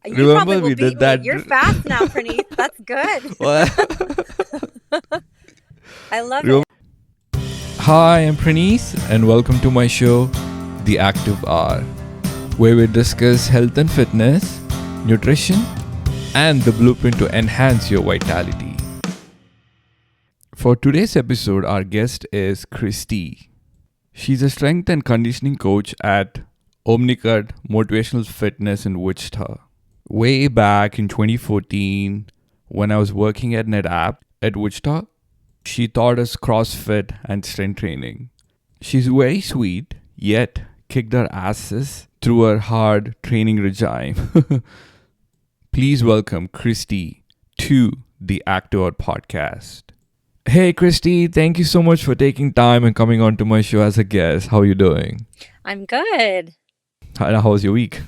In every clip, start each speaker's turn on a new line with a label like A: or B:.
A: You probably
B: Remember
A: will
B: we
A: beat
B: did
A: me.
B: that?
A: You're fast now, Praneeth. That's good.
B: Well,
A: I love
B: remember-
A: it.
B: Hi, I'm Praneeth, and welcome to my show, The Active Hour, where we discuss health and fitness, nutrition, and the blueprint to enhance your vitality. For today's episode, our guest is Kristi. She's a strength and conditioning coach at Omnicut Motivational Fitness in Wichita. Way back in 2014, when I was working at NetApp at Wichita, she taught us CrossFit and strength training. She's very sweet, yet kicked our asses through her hard training regime. Please welcome Kristi to the Actor podcast. Hey Kristi, thank you so much for taking time and coming on to my show as a guest. How are you doing?
A: I'm good.
B: How was your week?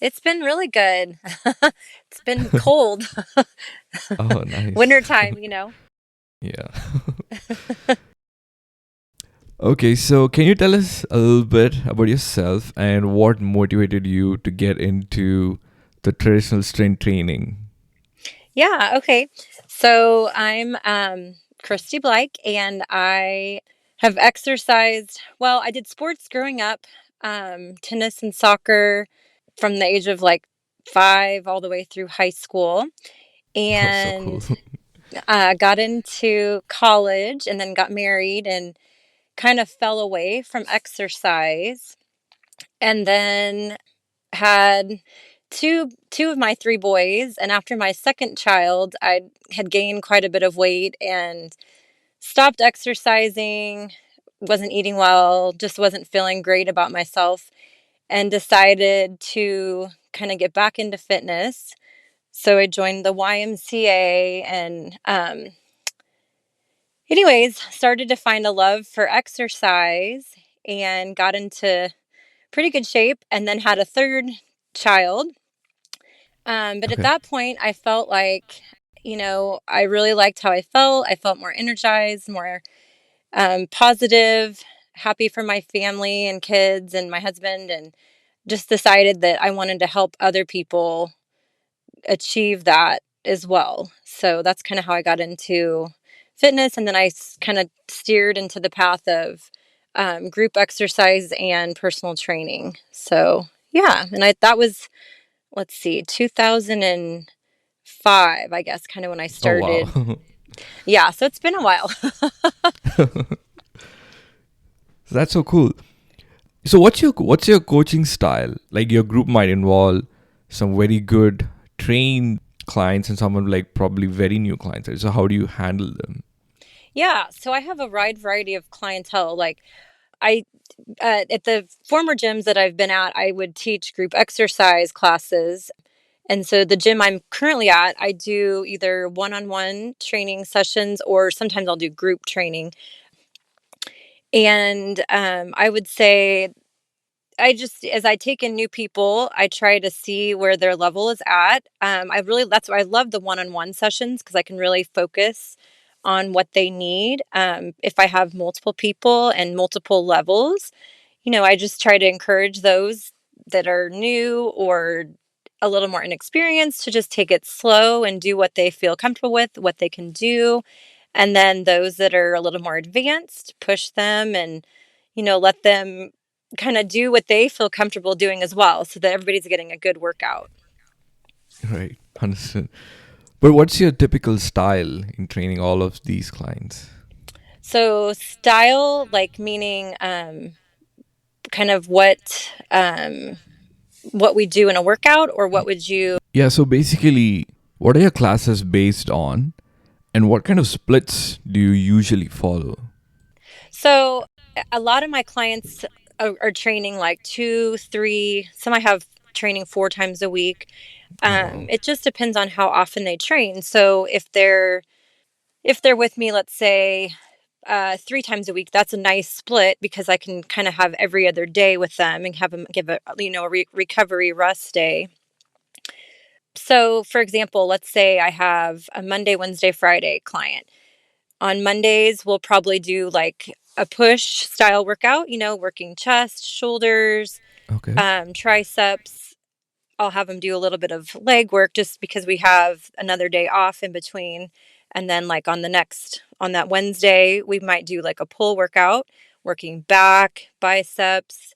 A: It's been really good. It's been cold.
B: Oh, nice.
A: Wintertime, you know.
B: Yeah. Okay, so can you tell us a little bit about yourself and what motivated you to get into the traditional strength training?
A: Yeah, okay. So I'm Kristi Bleich, and I have exercised. Well, I did sports growing up, tennis and soccer from the age of like 5 all the way through high school.
B: Oh, so cool.
A: And got into college and then got married and kind of fell away from exercise, and then had two of my three boys. And after my second child, I had gained quite a bit of weight and stopped exercising, wasn't eating well, just wasn't feeling great about myself, and decided to kind of get back into fitness. So I joined the YMCA and anyways, started to find a love for exercise and got into pretty good shape, and then had a third child. But at
B: Okay.
A: that point, I felt like, I really liked how I felt. I felt more energized, more positive, happy for my family and kids and my husband, and just decided that I wanted to help other people achieve that as well. So that's kind of how I got into fitness. And then I kind of steered into the path of group exercise and personal training. So yeah, and that was, let's see, 2005, I guess, kind of when I
B: Oh, wow.
A: started. Yeah, so it's been a while.
B: That's so cool. So what's your coaching style? Like your group might involve some very good trained clients and someone like probably very new clients. So how do you handle them?
A: Yeah, so I have a wide variety of clientele. Like I at the former gyms that I've been at, I would teach group exercise classes. And so the gym I'm currently at, I do either one-on-one training sessions or sometimes I'll do group training. And I would say as I take in new people, I try to see where their level is at. That's why I love the one-on-one sessions because I can really focus on what they need. If I have multiple people and multiple levels, I just try to encourage those that are new or a little more inexperienced to just take it slow and do what they feel comfortable with, what they can do. And then those that are a little more advanced, push them and, let them kind of do what they feel comfortable doing as well so that everybody's getting a good workout.
B: Right. Understood. But what's your typical style in training all of these clients?
A: So, style, like meaning kind of what we do in a workout, or what would you?
B: Yeah, so basically, what are your classes based on and what kind of splits do you usually follow?
A: So a lot of my clients are training like 2, 3. Some I have training 4 times a week.
B: Oh, wow.
A: It just depends on how often they train. So if they're with me, let's say 3 times a week, that's a nice split because I can kind of have every other day with them and have them give a recovery rest day. So, for example, let's say I have a Monday, Wednesday, Friday client. On Mondays, we'll probably do like a push style workout, working chest, shoulders,
B: Okay.
A: triceps. I'll have them do a little bit of leg work just because we have another day off in between. And then, like, on that Wednesday, we might do like a pull workout, working back, biceps.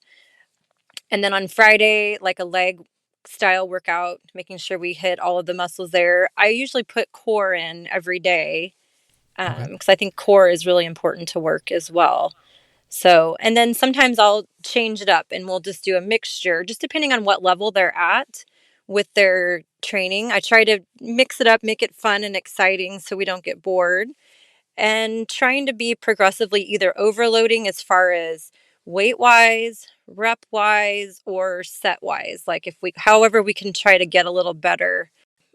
A: And then on Friday, like a leg style workout, making sure we hit all of the muscles there. I usually put core in every day
B: Okay.
A: because I think core is really important to work as well. So, and then sometimes I'll change it up and we'll just do a mixture, just depending on what level they're at with their training. I try to mix it up, make it fun and exciting so we don't get bored, and trying to be progressively either overloading as far as weight wise, rep wise, or set wise. Like, however, we can try to get a little better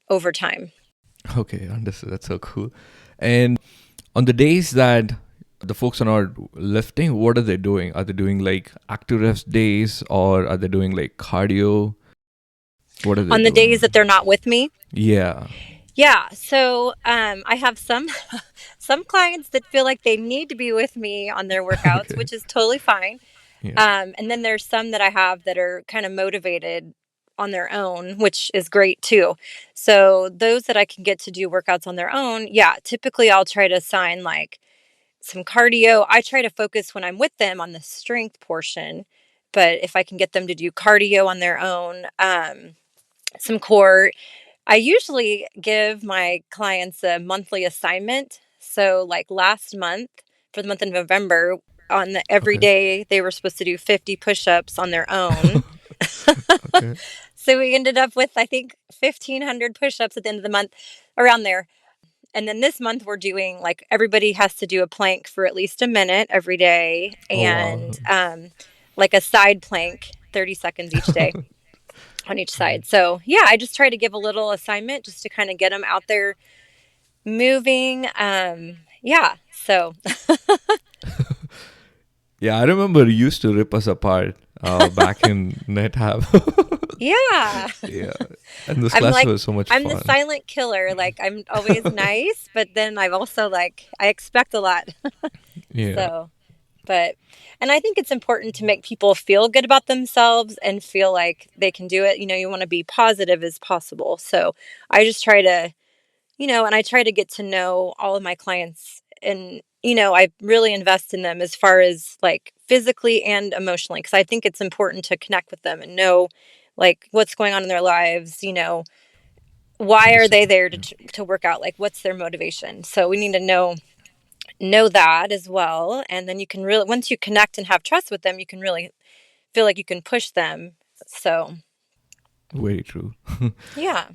A: over time.
B: Okay, understood. That's so cool. And on the days that the folks are not lifting, what are they doing? Are they doing like active rest days, or are they doing like cardio? What are they
A: On the days
B: doing?
A: that they're not with me,
B: Yeah.
A: yeah. So I have some some clients that feel like they need to be with me on their workouts,
B: Okay.
A: which is totally fine.
B: Yeah.
A: And then there's some that I have that are kind of motivated on their own, which is great too. So those that I can get to do workouts on their own, yeah, typically I'll try to assign like some cardio. I try to focus when I'm with them on the strength portion, but if I can get them to do cardio on their own, some core. I usually give my clients a monthly assignment. So, like last month, for the month of November, every
B: Okay.
A: day they were supposed to do 50 push-ups on their own.
B: Okay.
A: So we ended up with, I think, 1,500 push-ups at the end of the month, around there. And then this month we're doing, like, everybody has to do a plank for at least a minute every day,
B: Oh wow.
A: and like a side plank, 30 seconds each day on each
B: Okay.
A: side. So yeah, I just try to give a little assignment just to kind of get them out there moving. Yeah. So
B: Yeah, I remember you used to rip us apart back in NetHab.
A: yeah,
B: Yeah, and those
A: I'm
B: classes
A: like,
B: were so much
A: I'm the
B: fun.
A: silent killer. Like, I'm always nice, but then I've also, like, I expect a lot.
B: Yeah,
A: So, but, and I think it's important to make people feel good about themselves and feel like they can do it. You want to be positive as possible. So I just try to, and I try to get to know all of my clients, and, I really invest in them as far as like physically and emotionally, because I think it's important to connect with them and know like what's going on in their lives, why are they
B: understood.
A: there
B: Yeah.
A: to work out, like what's their motivation. So we need to know that as well, and then you can really, once you connect and have trust with them, you can really feel like you can push them. So
B: Very true.
A: yeah.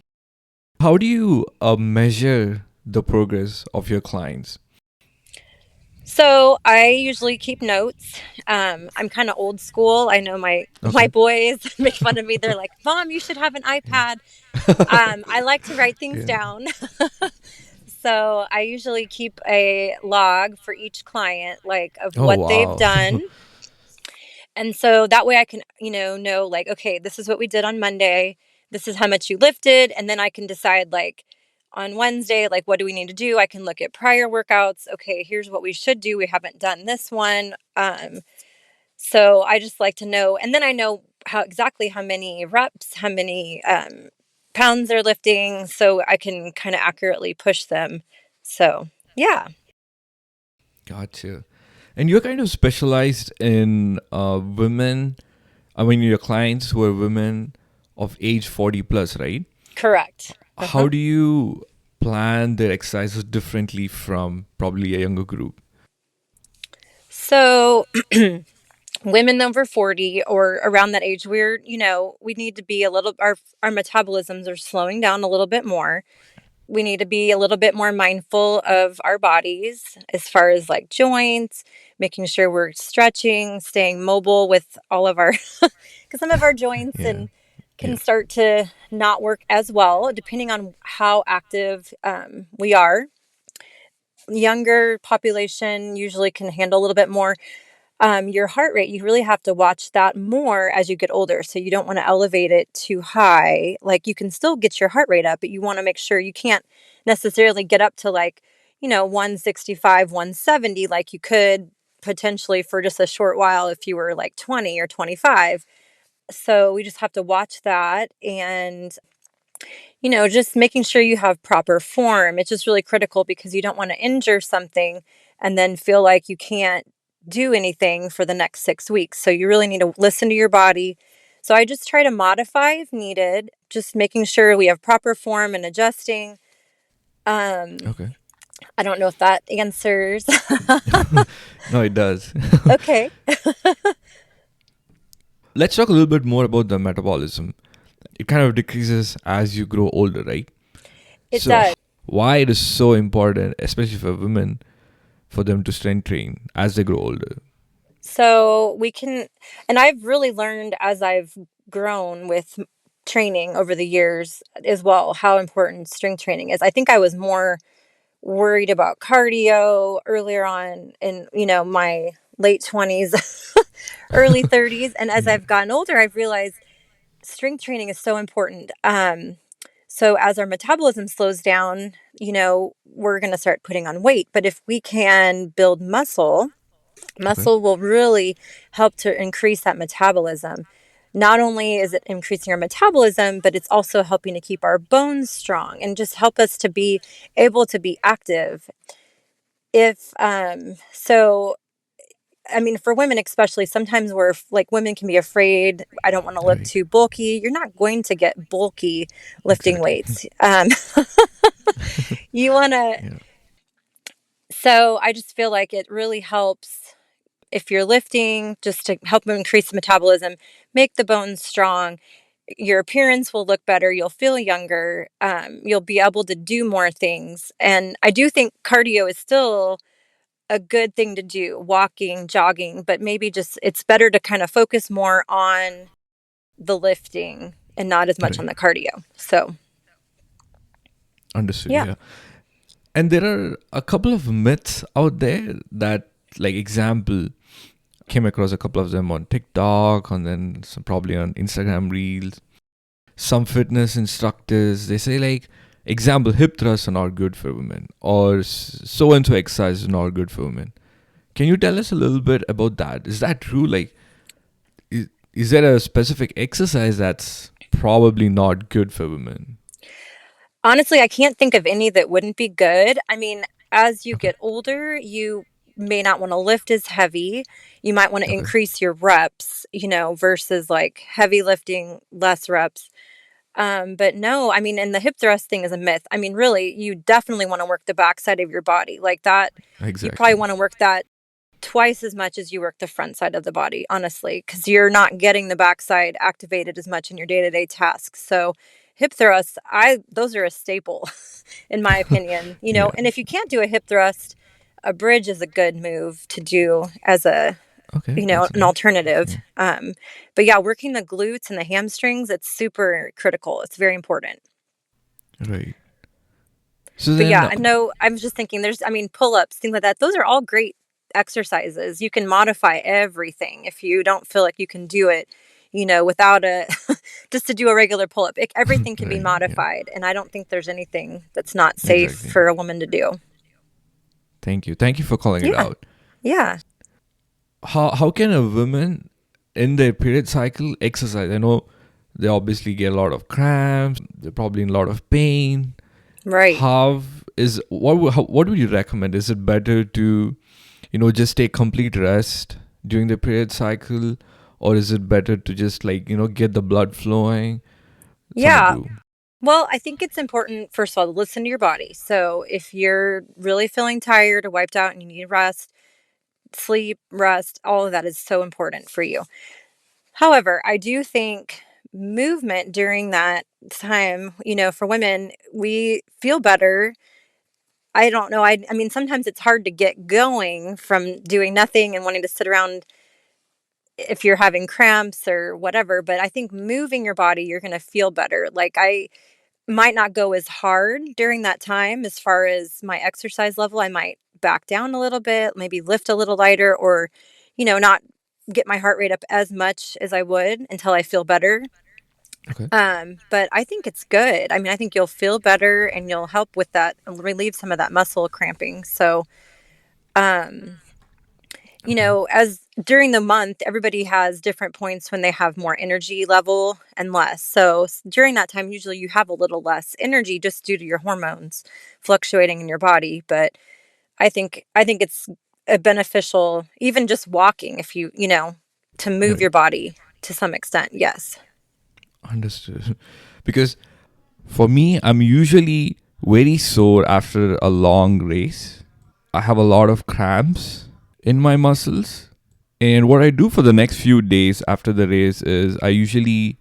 B: How do you measure the progress of your clients?
A: So I usually keep notes. I'm kind of old school. I know my
B: Okay.
A: boys make fun of me. They're like, "Mom, you should have an
B: Yeah.
A: iPad." I like to write things
B: Yeah.
A: down. So I usually keep a log for each client, like of
B: Oh
A: what they've
B: wow.
A: done. And so that way I can, know like, okay, this is what we did on Monday. This is how much you lifted. And then I can decide, like, on Wednesday, like, what do we need to do? I can look at prior workouts. Okay, here's what we should do. We haven't done this one. So I just like to know. And then I know how many reps, how many pounds they're lifting. So I can kind of accurately push them. So, yeah,
B: Gotcha. And you're kind of specialized in women. I mean, your clients who are women of age 40 plus, right?
A: correct.
B: How do you plan their exercises differently from probably a younger group?
A: So, women over 40 or around that age, we need to be our metabolisms are slowing down a little bit more. We need to be a little bit more mindful of our bodies as far as like joints, making sure we're stretching, staying mobile with all of our because some of our joints
B: Yeah.
A: and can
B: Yeah.
A: start to not work as well depending on how active we are. Younger population usually can handle a little bit more. Your heart rate, you really have to watch that more as you get older. So you don't want to elevate it too high. Like, you can still get your heart rate up, but you want to make sure you can't necessarily get up to, like, 165, 170, like you could potentially for just a short while if you were like 20 or 25. So we just have to watch that and, just making sure you have proper form. It's just really critical because you don't want to injure something and then feel like you can't do anything for the next 6 weeks. So you really need to listen to your body. So I just try to modify if needed, just making sure we have proper form and adjusting. Um,
B: Okay.
A: I don't know if that answers.
B: No, it does.
A: Okay.
B: Let's talk a little bit more about the metabolism. It kind of decreases as you grow older, right?
A: It
B: So,
A: does.
B: why it is so important, especially for women, for them to strength train as they grow older?
A: So we can, and I've really learned as I've grown with training over the years as well, how important strength training is. I think I was more worried about cardio earlier on in, my late 20s, early 30s. And as
B: Yeah.
A: I've gotten older, I've realized strength training is so important. So as our metabolism slows down, we're going to start putting on weight. But if we can build muscle,
B: Okay.
A: muscle will really help to increase that metabolism. Not only is it increasing our metabolism, but it's also helping to keep our bones strong and just help us to be able to be active. If so I mean, for women especially, sometimes we're like women can be afraid. I don't want to look
B: Right.
A: too bulky. You're not going to get bulky lifting
B: Exactly.
A: weights. You want to.
B: Yeah.
A: So I just feel like it really helps if you're lifting, just to help increase the metabolism, make the bones strong. Your appearance will look better. You'll feel younger. You'll be able to do more things. And I do think cardio is still a good thing to do, walking, jogging, but maybe just it's better to kind of focus more on the lifting and not as much on
B: Right.
A: the cardio. So,
B: Understood.
A: yeah.
B: Yeah. And there are a couple of myths out there that, like, example, came across a couple of them on TikTok and then some probably on Instagram Reels. Some fitness instructors, they say, like, example, hip thrusts are not good for women, or so and so exercise is not good for women. Can you tell us a little bit about that? Is that true? Like, is there a specific exercise that's probably not good for women?
A: Honestly, I can't think of any that wouldn't be good. I mean, as you
B: Okay.
A: get older, you may not want to lift as heavy. You might want to
B: Okay.
A: increase your reps, versus like heavy lifting, less reps. But no, I mean, and the hip thrust thing is a myth. I mean, really, you definitely want to work the backside of your body like that. You probably
B: Exactly.
A: want to work that twice as much as you work the front side of the body, honestly, because you're not getting the backside activated as much in your day-to-day tasks. So hip thrusts, those are a staple in my opinion,
B: Yeah.
A: and if you can't do a hip thrust, a bridge is a good move to do as a,
B: Okay. That's
A: an
B: nice.
A: alternative.
B: Yeah.
A: But yeah, working the glutes and the hamstrings, it's super critical. It's very important.
B: Right. So
A: But
B: then,
A: yeah, I know I was just thinking I mean, pull-ups, things like that. Those are all great exercises. You can modify everything if you don't feel like you can do it, without a just to do a regular pull-up. Everything can be
B: right. Yeah.
A: modified, and I don't think there's anything that's not safe
B: Exactly.
A: for a woman to do.
B: Thank you. Thank you for calling it
A: Yeah.
B: out.
A: Yeah.
B: How can a woman in their period cycle exercise? I know they obviously get a lot of cramps. They're probably in a lot of pain.
A: Right.
B: What would you recommend? Is it better to just take complete rest during the period cycle, or is it better to just, like, get the blood flowing? Some would
A: Yeah.
B: do.
A: Well, I think it's important, first of all, to listen to your body. So if you're really feeling tired or wiped out and you need rest, sleep, rest, all of that is so important for you. However, I do think movement during that time, for women, we feel better. I don't know. I mean, sometimes it's hard to get going from doing nothing and wanting to sit around if you're having cramps or whatever. But I think moving your body, you're going to feel better. Like, I might not go as hard during that time as far as my exercise level. I might back down a little bit, maybe lift a little lighter, or, not get my heart rate up as much as I would until I feel better.
B: Okay.
A: But I think it's good. I mean, I think you'll feel better and you'll help with that, relieve some of that muscle cramping. So, um,
B: Okay.
A: as during the month, everybody has different points when they have more energy level and less. So during that time, usually you have a little less energy just due to your hormones fluctuating in your body. But I think it's a beneficial, even just walking, if to move
B: Right.
A: your body to some extent. Yes.
B: Understood. Because for me, I'm usually very sore after a long race. I have a lot of cramps in my muscles. And what I do for the next few days after the race is I usually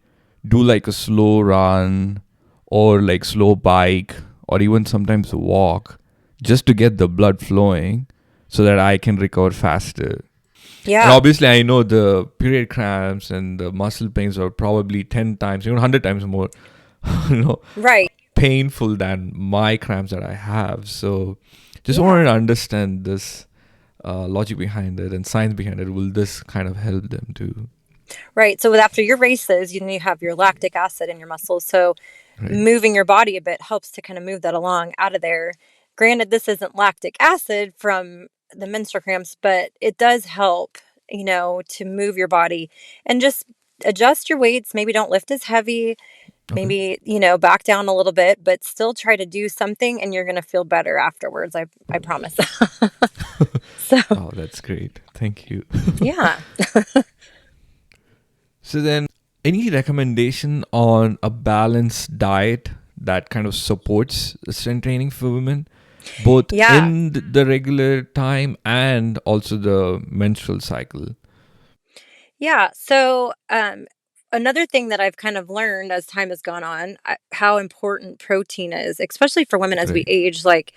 B: do like a slow run or like slow bike or even sometimes walk just to get the blood flowing so that I can recover faster. And
A: Yeah.
B: obviously, I know the period cramps and the muscle pains are probably 10 times, even 100 times more, you know,
A: Right.
B: painful than my cramps that I have. So just wanted
A: Yeah.
B: to understand this logic behind it and science behind it. Will this kind of help them too?
A: Right. So after your races, you have your lactic acid in your muscles. So
B: Right.
A: moving your body a bit helps to kind of move that along out of there. Granted, this isn't lactic acid from the menstrual cramps, but it does help, to move your body and just adjust your weights. Maybe don't lift as heavy,
B: Okay.
A: maybe, back down a little bit, but still try to do something and you're going to feel better afterwards. I promise. So,
B: Oh, that's great. Thank you.
A: yeah.
B: So then, any recommendation on a balanced diet that kind of supports strength training for women, both
A: Yeah.
B: in the regular time and also the menstrual cycle?
A: Yeah. So, another thing that I've kind of learned as time has gone on, how important protein is, especially for women as we
B: Right.
A: age, like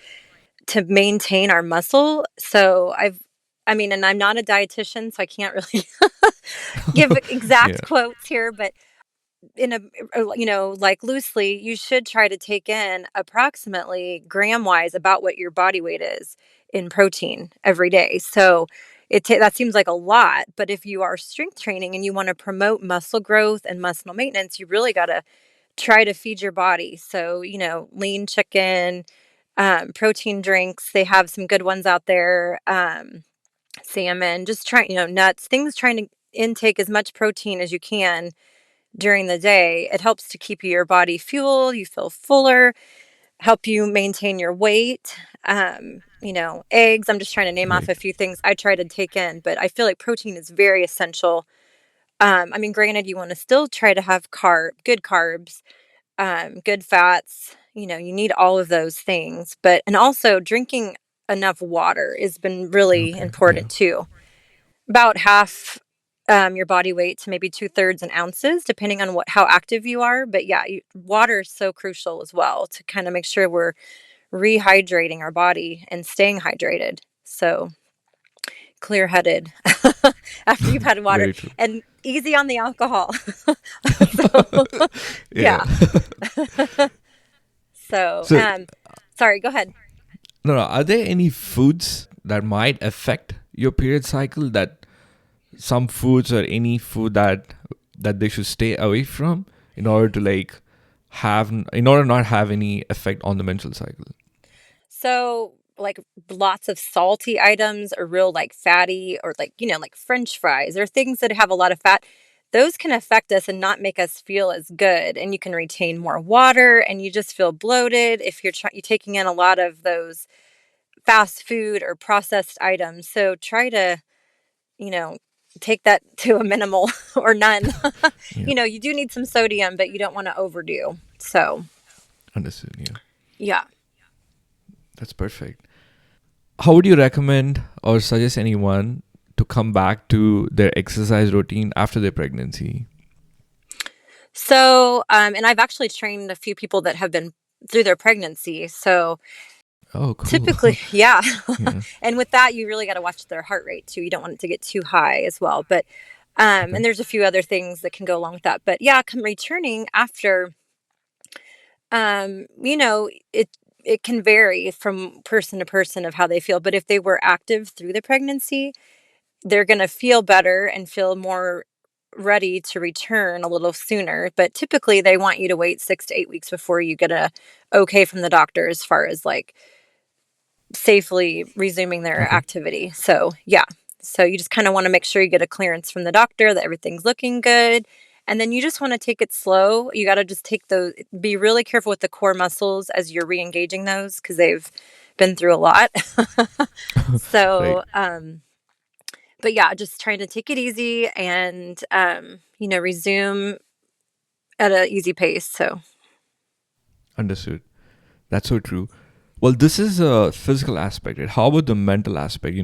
A: to maintain our muscle. So I mean, and I'm not a dietitian, so I can't really give
B: Yeah.
A: exact quotes here, but in like loosely, you should try to take in approximately gram wise about what your body weight is in protein every day. So that seems like a lot, but if you are strength training and you want to promote muscle growth and muscle maintenance, you really got to try to feed your body. So, lean chicken, protein drinks. They have some good ones out there. Salmon, just trying, nuts, things trying to intake as much protein as you can during the day. It helps to keep your body fueled, you feel fuller, help you maintain your weight. Eggs, I'm just trying to name off
B: Right.
A: a few things I try to take in, but I feel like protein is very essential. I mean, granted, you want to still try to have good carbs, good fats, you need all of those things, and also drinking enough water has been really
B: Okay. Yeah.
A: important too. About half your body weight to maybe 2/3 in ounces, depending on how active you are. But yeah, water is so crucial as well to kind of make sure we're rehydrating our body and staying hydrated. So clear headed after you've had water
B: Very true.
A: and easy on the alcohol. So
B: Yeah.
A: yeah. So,
B: So,
A: sorry, go ahead.
B: no, no, are there any foods that might affect your period cycle, that some foods or any food that they should stay away from in order to like in order not have any effect on the menstrual cycle?
A: So, like lots of salty items or real like fatty or like, like French fries or things that have a lot of fat, those can affect us and not make us feel as good. And you can retain more water and you just feel bloated if you're taking in a lot of those fast food or processed items. So try to, you know, take that to a minimal or none.
B: Yeah.
A: You do need some sodium, but you don't want to overdo. So,
B: Understood. Yeah.
A: yeah.
B: That's perfect. How would you recommend or suggest anyone to come back to their exercise routine after their pregnancy?
A: So, and I've actually trained a few people that have been through their pregnancy. So
B: Oh, cool.
A: typically, yeah.
B: Yeah.
A: And with that, you really got to watch their heart rate too. You don't want it to get too high as well. But,
B: Okay.
A: and there's a few other things that can go along with that. But yeah, come returning after, it can vary from person to person of how they feel. But if they were active through the pregnancy, they're going to feel better and feel more ready to return a little sooner. But typically, they want you to wait 6 to 8 weeks before you get a okay from the doctor as far as like safely resuming their
B: Okay.
A: activity. So, yeah. So you just kind of want to make sure you get a clearance from the doctor that everything's looking good. And then you just want to take it slow. You got to just take those, be really careful with the core muscles as you're re engaging those because they've been through a lot.
B: Right.
A: So, but yeah, just trying to take it easy and, resume at an easy pace. So,
B: Understood. That's so true. Well, this is a physical aspect, right? How about the mental aspect?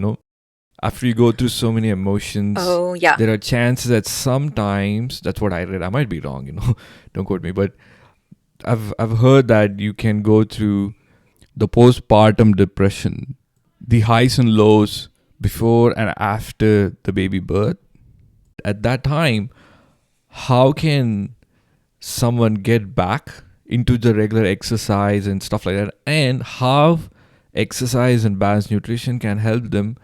B: After you go through so many emotions,
A: oh, yeah.
B: there are chances that sometimes, that's what I read. I might be wrong, don't quote me, but I've heard that you can go through the postpartum depression, the highs and lows before and after the baby birth. At that time, how can someone get back into the regular exercise and stuff like that, and how exercise and balanced nutrition can help them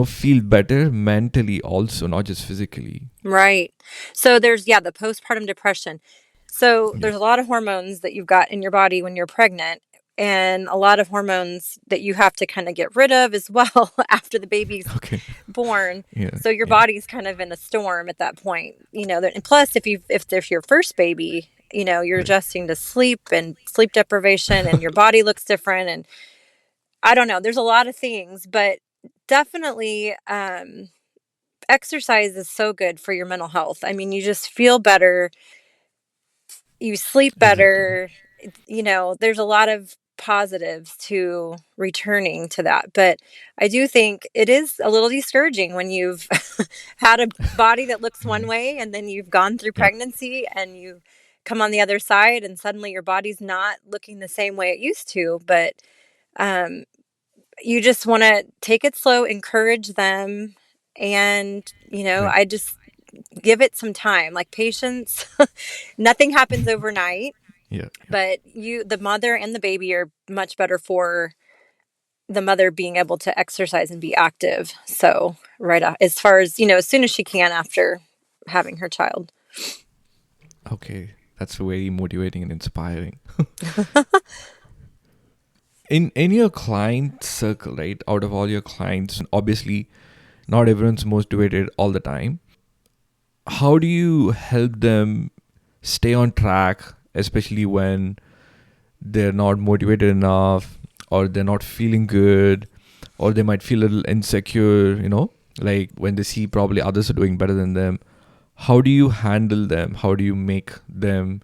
B: feel better mentally also, not just physically.
A: Right. So there's, yeah, the postpartum depression. So
B: Yeah.
A: there's a lot of hormones that you've got in your body when you're pregnant, and a lot of hormones that you have to kind of get rid of as well after the baby's
B: Okay.
A: born.
B: Yeah.
A: So your
B: Yeah.
A: body's kind of in a storm at that point, and plus if there's your first baby, you're
B: Right.
A: adjusting to sleep and sleep deprivation and your body looks different, and I don't know, there's a lot of things, but definitely exercise is so good for your mental health. I mean, you just feel better, you sleep
B: Exactly.
A: better. There's a lot of positives to returning to that. But I do think it is a little discouraging when you've had a body that looks one
B: Yeah.
A: way and then you've gone through
B: Yeah.
A: pregnancy and you come on the other side and suddenly your body's not looking the same way it used to. But um, you just want to take it slow, encourage them. And,
B: Right.
A: I just give it some time, like patience. Nothing happens overnight,
B: Yeah. Yeah.
A: but the mother and the baby are much better for the mother being able to exercise and be active. So, right, as far as, as soon as she can after having her child.
B: Okay. That's very motivating and inspiring. In your client circle, right? Out of all your clients, obviously not everyone's motivated all the time. How do you help them stay on track, especially when they're not motivated enough, or they're not feeling good, or they might feel a little insecure, like when they see probably others are doing better than them? How do you handle them? How do you make them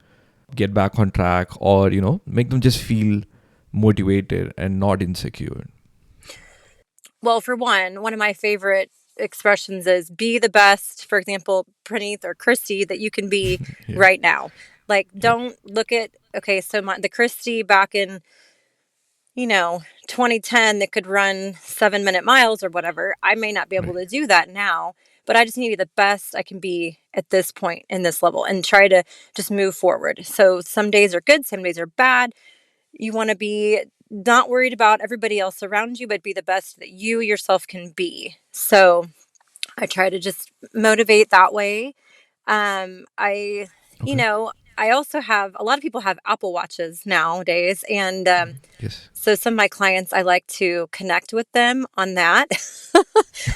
B: get back on track, or make them just feel motivated and not insecure?
A: Well, for one of my favorite expressions is be the best, for example, Praneeth or Christy, that you can be
B: Yeah.
A: right now. Like,
B: Yeah.
A: don't look at, okay, so the Christy back in 2010 that could run 7-minute miles or whatever, I may not be able
B: Right.
A: to do that now, but I just need to be the best I can be at this point in this level and try to just move forward. So some days are good, some days are bad. You want to be not worried about everybody else around you, but be the best that you yourself can be. So I try to just motivate that way. I, you
B: Okay.
A: know, I also have a lot of people have Apple Watches nowadays, and
B: Yes.
A: so some of my clients, I like to connect with them on that.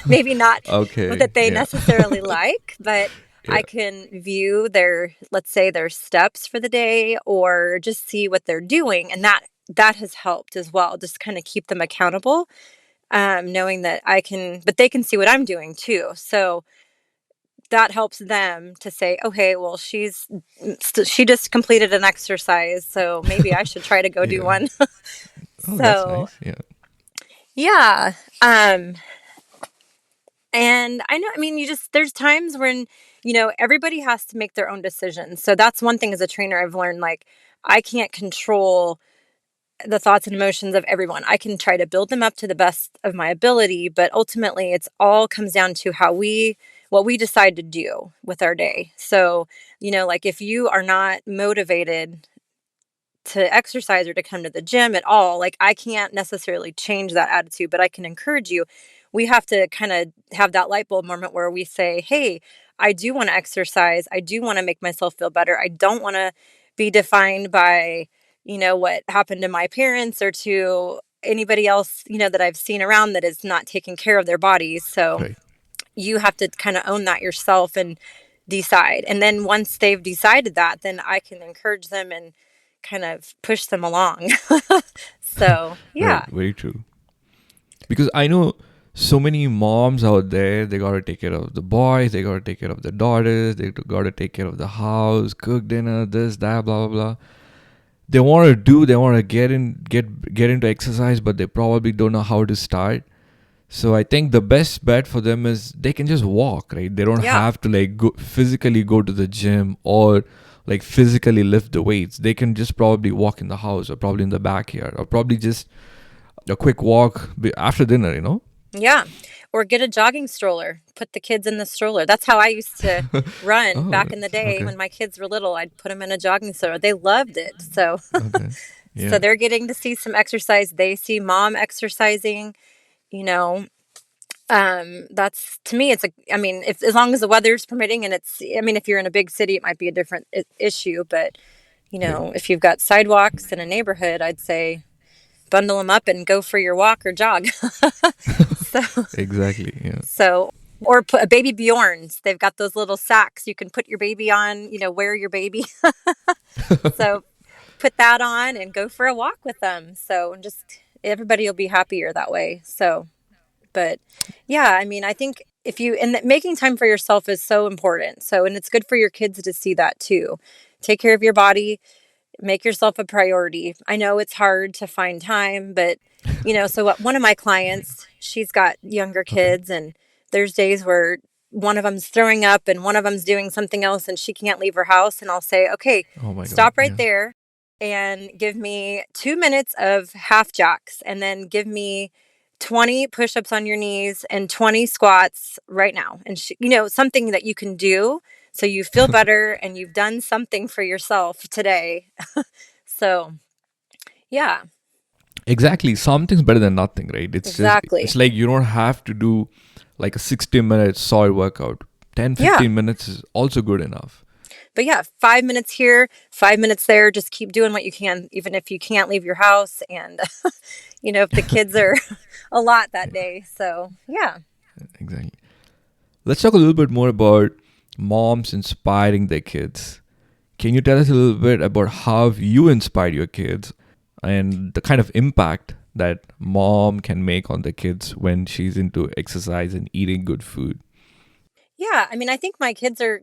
A: Maybe not
B: Okay.
A: that they
B: Yeah.
A: necessarily like, but
B: Yeah.
A: I can view their, let's say, their steps for the day or just see what they're doing. And that has helped as well. Just kind of keep them accountable, knowing that but they can see what I'm doing too. So that helps them to say, okay, well, she just completed an exercise, so maybe I should try to go do
B: Yeah.
A: one.
B: Oh, that's
A: So
B: nice. Yeah.
A: yeah. And I know, I mean, there's times when, everybody has to make their own decisions. So that's one thing as a trainer I've learned, like, I can't control the thoughts and emotions of everyone. I can try to build them up to the best of my ability, but ultimately it's all comes down to what we decide to do with our day. So, like if you are not motivated to exercise or to come to the gym at all, like I can't necessarily change that attitude, but I can encourage you. We have to kind of have that light bulb moment where we say, hey, I do want to exercise. I do want to make myself feel better. I don't want to be defined by, what happened to my parents or to anybody else, that I've seen around that is not taking care of their bodies. So
B: Right.
A: you have to kind of own that yourself and decide. And then once they've decided that, then I can encourage them and kind of push them along. So,
B: Right,
A: yeah.
B: very true. Because I know so many moms out there, they gotta take care of the boys, they gotta take care of the daughters, they gotta take care of the house, cook dinner, this, that, blah, blah, blah. They want to get into exercise, but they probably don't know how to start. So I think the best bet for them is they can just walk, right? They don't
A: Yeah.
B: have to like physically go to the gym or like physically lift the weights. They can just probably walk in the house or probably in the backyard or probably just a quick walk after dinner, you know?
A: Yeah. Or get a jogging stroller, put the kids in the stroller. That's how I used to run
B: Oh,
A: back in the day
B: okay.
A: when my kids were little. I'd put them in a jogging stroller. They loved it. So,
B: Okay.
A: so
B: Yeah.
A: they're getting to see some exercise. They see mom exercising, you know. That's to me, it's a, I mean, if as long as the weather's permitting and it's, I mean, if you're in a big city, it might be a different issue, but
B: Right.
A: if you've got sidewalks in a neighborhood, I'd say bundle them up and go for your walk or jog. So,
B: Exactly. Yeah.
A: so, or put a baby Bjorns. They've got those little sacks you can put your baby on, wear your baby. So put that on and go for a walk with them. So just everybody will be happier that way. So, but yeah, I mean, I think if you, and that making time for yourself is so important. So, and it's good for your kids to see that too. Take care of your body, make yourself a priority. I know it's hard to find time, but so what, one of my clients, she's got younger
B: Okay.
A: kids, and there's days where one of them's throwing up and one of them's doing something else and she can't leave her house. And I'll say, okay,
B: Oh my God.
A: stop right
B: Yeah.
A: there and give me 2 minutes of half jacks and then give me 20 push ups on your knees and 20 squats right now. And, something that you can do so you feel better and you've done something for yourself today. So, yeah,
B: Exactly. Something's better than nothing, right? It's
A: exactly.
B: like you don't have to do like a 60-minute solid workout. 10,
A: Yeah.
B: 15 minutes is also good enough.
A: But yeah, 5 minutes here, 5 minutes there. Just keep doing what you can, even if you can't leave your house. And, if the kids are a lot that day. So, yeah.
B: Exactly. Let's talk a little bit more about moms inspiring their kids. Can you tell us a little bit about how you inspired your kids and the kind of impact that mom can make on the kids when she's into exercise and eating good food?
A: Yeah. I mean, I think my kids are,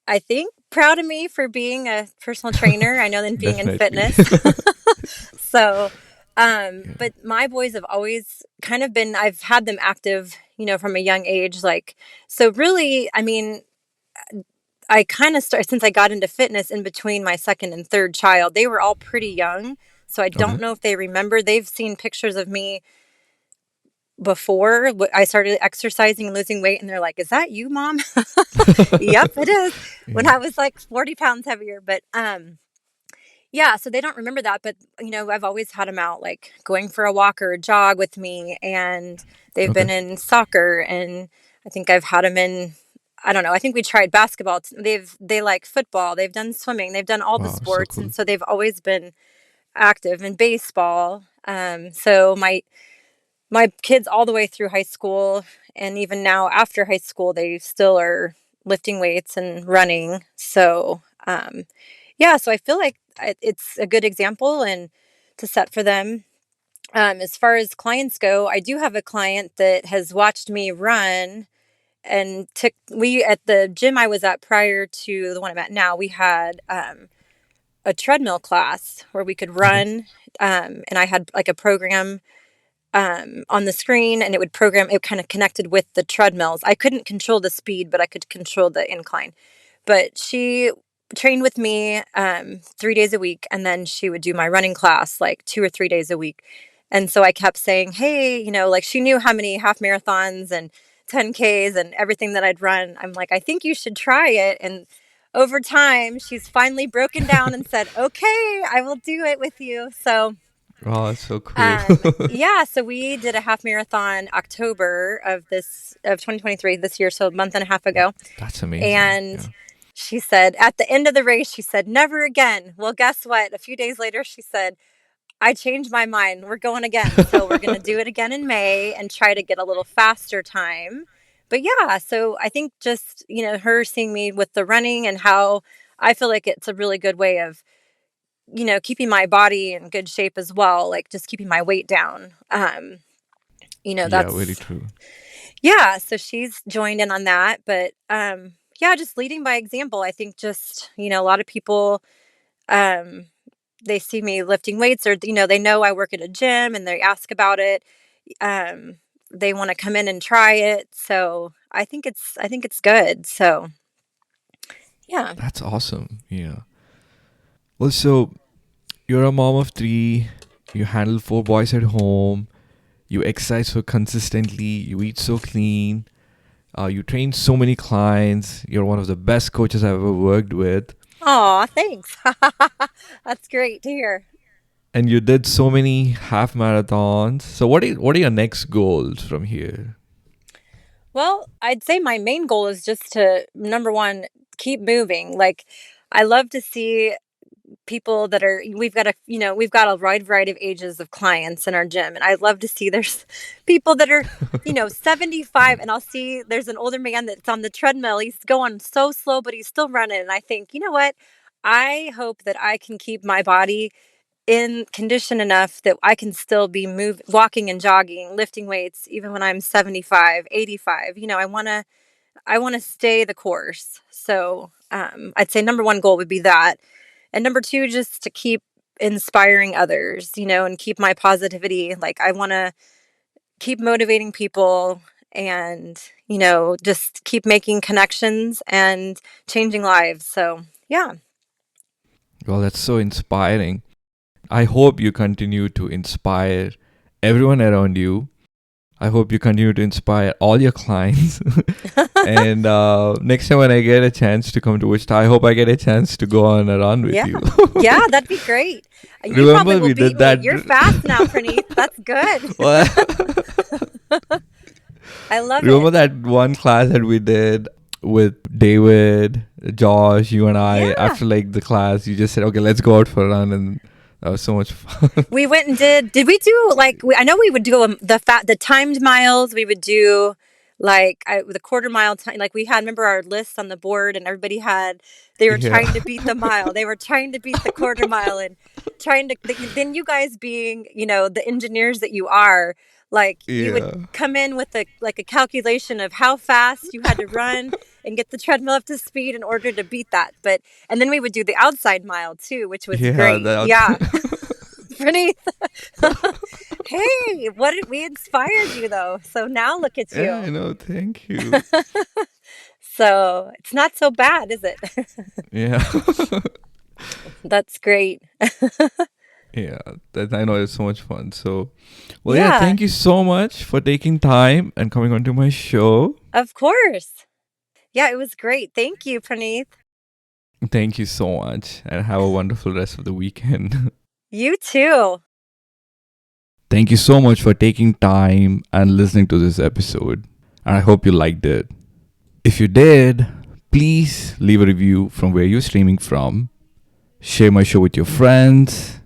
A: I think, proud of me for being a personal trainer. I know them being in
B: Definitely.
A: fitness. So,
B: Yeah.
A: but my boys have always kind of been, I've had them active, from a young age. Like, so really, I mean, I kind of started since I got into fitness in between my second and third child. They were all pretty young. So I
B: Okay.
A: don't know if they remember. They've seen pictures of me before I started exercising and losing weight. And they're like, is that you, mom? Yep, it is. When
B: Yeah.
A: I was like 40 pounds heavier. But, yeah, so they don't remember that, but I've always had them out like going for a walk or a jog with me, and they've
B: Okay.
A: been in soccer, and I think I've had them in, I don't know, I think we tried basketball. They like football, they've done swimming, they've done all the
B: Wow, so
A: sports, and
B: cool.
A: so they've always been active in baseball. So my kids all the way through high school and even now after high school, they still are lifting weights and running. So, yeah, so I feel like it's a good example and to set for them. As far as clients go, I do have a client that has watched me run and took we at the gym I was at prior to the one I'm at now, we had a treadmill class where we could
B: Okay.
A: run. And I had like a program on the screen, and it kind of connected with the treadmills. I couldn't control the speed, but I could control the incline. But she trained with me 3 days a week, and then she would do my running class like 2 or 3 days a week. And so I kept saying, hey, like she knew how many half marathons and 10Ks and everything that I'd run. I'm like, I think you should try it. And over time, she's finally broken down and said, okay, I will do it with you. So
B: Wow, that's so cool.
A: yeah, so we did a half marathon October of 2023 this year, so a month and a half
B: Wow,
A: ago.
B: that's amazing.
A: And
B: Yeah.
A: she said at the end of the race, she said, "Never again." Well, guess what? A few days later, she said, "I changed my mind. We're going again. So we're going to do it again in May and try to get a little faster time." but yeah, so I think just, her seeing me with the running and how I feel like it's a really good way of, keeping my body in good shape as well, like just keeping my weight down.
B: Yeah, very
A: That's
B: true.
A: yeah, so she's joined in on that, but yeah, just leading by example. I think just, a lot of people um they see me lifting weights, or they know I work at a gym and they ask about it. Um they want to come in and try it. So, I think it's good. So, yeah.
B: That's awesome. Yeah. Well, so you're a mom of three, you handle four boys at home, you exercise so consistently, you eat so clean, you train so many clients, you're one of the best coaches I've ever worked with,
A: Aw, thanks. That's great to hear.
B: and you did so many half marathons. So, what are your next goals from here?
A: Well, I'd say my main goal is just to, number one, keep moving. Like, I love to see people that are we've got a wide variety of ages of clients in our gym, and I love to see there's people that are 75, and I'll see there's an older man that's on the treadmill. He's going so slow, but he's still running, and I think, you know what, I hope that I can keep my body in condition enough that I can still be walking and jogging, lifting weights even when I'm 75, 85. I want to stay the course. So, I'd say number one goal would be that. And number two, just to keep inspiring others, and keep my positivity. Like, I want to keep motivating people and, just keep making connections and changing lives. So, yeah.
B: Well, that's so inspiring. I hope you continue to inspire everyone around you. I hope you continue to inspire all your clients. And next time when I get a chance to come to Wichita, I hope I get a chance to go on a run with
A: Yeah.
B: you.
A: Yeah, that'd be great. You probably
B: Remember
A: will
B: we
A: beat
B: did
A: me.
B: that?
A: You're fast now, Praneeth. That's good.
B: Well,
A: I love
B: remember
A: it.
B: that one class that we did with David, Josh, you and I?
A: Yeah.
B: After like the class, you just said, "Okay, let's go out for a run," and that was so much fun.
A: We went and did we do like, I know we would do the timed miles. We would do like the quarter mile time. Like, we had, remember our lists on the board, and everybody they were
B: Yeah,
A: trying to beat the mile. They were trying to beat the quarter mile, and trying to, then you guys being, the engineers that you are, like, you would
B: yeah,
A: come in with a calculation of how fast you had to run and get the treadmill up to speed in order to beat that. And then we would do the outside mile too, which was
B: yeah.
A: great. Yeah.
B: That.
A: Pretty. Hey, what did we inspired you though? So now look at
B: Yeah, I
A: you.
B: know. Thank you.
A: So it's not so bad, is it?
B: Yeah.
A: That's great.
B: Yeah, that I know it's so much fun. So, well, yeah,
A: Yeah,
B: thank you so much for taking time and coming onto my show.
A: of course. Yeah, it was great. Thank you, Praneeth.
B: Thank you so much, and have a wonderful rest of the weekend.
A: You too.
B: Thank you so much for taking time and listening to this episode. And I hope you liked it. If you did, please leave a review from where you're streaming from. Share my show with your friends.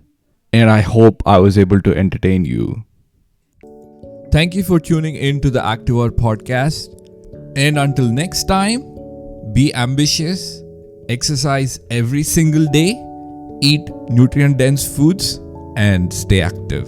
B: And I hope I was able to entertain you. Thank you for tuning in to the Active Hour podcast. And until next time, be ambitious, exercise every single day, eat nutrient dense foods, and stay active.